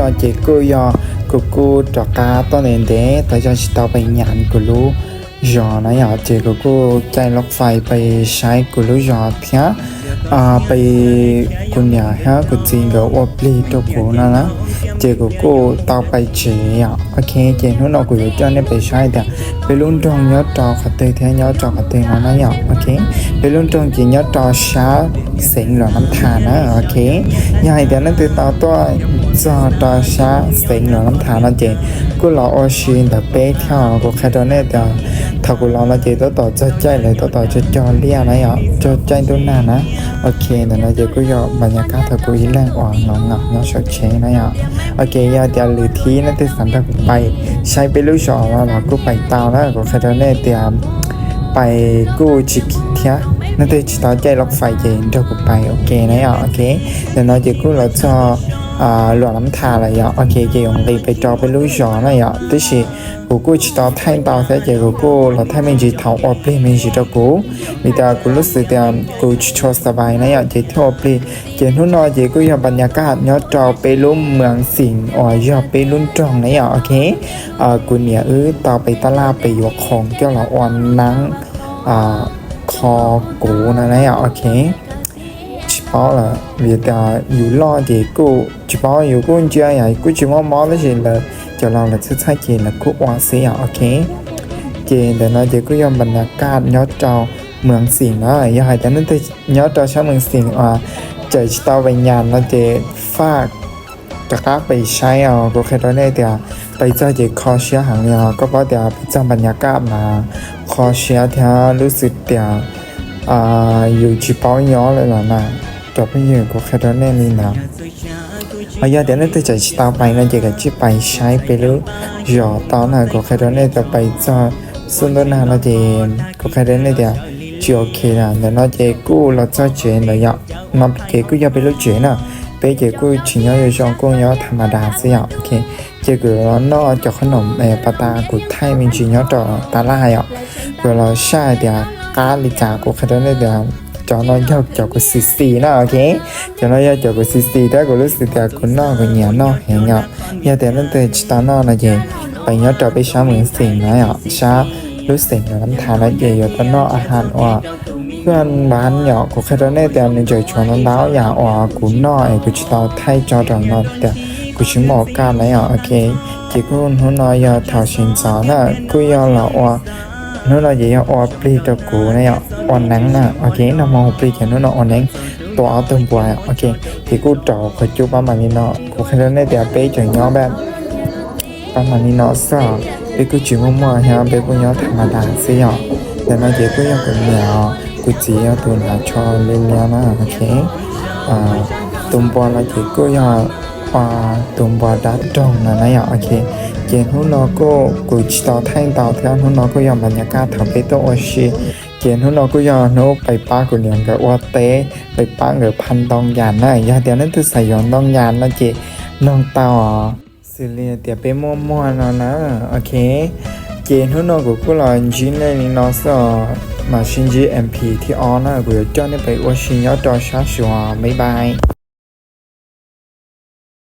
อเจกูยอกูจอกาต้นเองเดแต่จะชิตาไปงานกูรู้ยอนะอยากเจกูใจล็อกไฟไปใช้กูรู้ยอเทียไปกุญยาฮะกูจริงก็ว่าปลีตัวกูนะเจกูต่อไปเจียโอเคเจนู้นเรากูอยู่จอเนี่ยไปใช้แต่ไปลุ้นตรงยอดจอขัดเตยเทียยอดจอขัดเตยนะอยากโอเคไปลุ้นตรงจียอดจอช้าเสียงหล่อน้ำทานนะโอเคยายเดี๋ยวนั้นติดต่อตัวจอตอช้าเสียงหล่อน้ำทานนะเจกูรอโอชินแต่เป๊ะเท่ากูแค่ตอนนี้แต่ถ้ากูรอนะเจต่อจะใจเลยต่อจะจอเลียนะอยากจอใจตัวหน้านะโอเคเดี๋ยวนะเจกูยอบรรยากาศถ้ากูยิ่งแรงอ่อนงงงงชดเชยนะอยากโอเคยาเดี๋ยวหรือที่นั่นที่สันถ้ากูไปใช้ไปลูกชอแล้วเรากูไปเตาแล้วกูแค่ตอนนี้เตรียมไปกูจิกิเทียนั่นที่จิตใจล็อกไฟเย็นเดี๋ยวกูไปโอเคนะอยากโอเคเดี๋ยวนะเจกูเราจะหลวงน้ำทาเลยอ่ะโอเคเกี่ยวกับไปจอไปรู้จอนะอ่ะที่สิกูจิตเอาไทยตาวเสียเกี่ยวกับกูเราไทยไม่จิตเอาออกไปไม่จิตกูมีแต่กูรู้สึกแต่กูจิตชอบสบายนะอ่ะจิตออกไปเกี่ยวกับนอนเกี่ยวกับบรรยากาศเนาะจอไปลุ้มเมืองสิงห์อ๋อยอไปลุ้นจองนะอ่ะโอเคกูเนี่ยต่อไปตลาดไปอยู่ของเกี่ยวกับอ่อนนังคอกูนะอ่ะโอเค包了，为的有老的狗，只包有个人家呀，估计我妈那些了，就让了吃菜钱了，กูว่าเสียโอเคเจนแต่เราจะก็ยอมบรรยากาศยอดจอเมืองสิงห์นะอย่าให้แต่นั้นแต่ยอดจอชาวเมืองสิงห์เจอชิตาวิญญาณเราจะฝากจะกล้าไปใช้ก็แค่ตอนนี้เดียวไปเจอเจคอเชียหางเนี่ยก็เพราะเดียวไปเจอบรรยากาศมาคอเชียเดียวรู้สึกเดียวอยู่จีบย้อเลยล่ะนะจบไปเยอะก็แค่ตอนนี้นี่นะอย่าเดี๋ยวนั้นจะชิตาไปนะเจก็จะไปใช้ไปรู้หยอตอนนั้นก็แค่ตอนนี้จะไปเจอสุดนะเราเจก็แค่ตอนนี้เดียวจะโอเคนะเดี๋ยวเราเจกู้เราจะเจนเลยอ่ะนับเจกู้อย่าไปรู้เจนนะไปเจกู้ชิ้นย่อยช่องกุ้งย่อธรรมดาเสียโอเคเจกู้เรานอกจากขนมปาตากุไทยมีชิ้นย่อต่อตาล่าอ่ะก็เราใช้เดียวกาลิจาก็แค่ตอนนี้เดียวcho nó cho cái xì nó ok cho nó cho cái xì đó của lúc xì cả của nó của nhà nó hiện nhở giờ thì nó từ cho nó là gì phải nhớ cho cái sáng mình xì nó nhở sáng lúc xì nó làm thà là gì rồi nóอาหารเพื่อนบ้านหยอกก็แค่ตอนนี้แต่ในใจชวนน้องดาวอยากกูน้อยกูจะต่อไทยจอดอนนแต่กูชิมบอกกันแล้วโอเคจีกูหัวน้อยอยากถอดสินสอดกูอยากละนู้นเราจะเอาปลีตะกูเนี่ยอ่อนนังนะโอเคเรามองปลีแค่นู้นอ่อนนังตัวเอาตัวบัวโอเคที่กูจ่อขจุประมาณนี้เนาะกูแค่นั้นเดี๋ยวไปจ่อยย้อแบบประมาณนี้เนาะสอบไปกูจิ้มมั่วๆฮะไปกูย้อธรรมดาเสียแต่เราเดี๋ยวกูยังกูเหนียวกูจีเอาตัวหน้าชอเลี้ยงนะโอเคตัวบัวเราเดี๋ยวกูยังตัวบัวดัดตรงนะโอเคเจนหุ่นเราก็กูจิตเอาแท่งดาวเท่าหุ่นเราก็ยอมบรรยากาศทำไปตัวโอชิเจนหุ่นเราก็ยอมโน้ไปป้ากูเลี้ยงกับว่าเต้ไปป้ากับพันดองยานนะอย่าเดี๋ยวนั้นจะใส่ย้อนดองยานนะเจน้องเต้าสิเลียเดี๋ยวไปมั่วๆนะโอเคเจนหุ่นเรากูรอจีนเลยนี่เนาะสมาชินจีเอ็มพีที่ออนนะกูจะจ้างไปโอชิยอดจอชาชัวบ๊ายบาย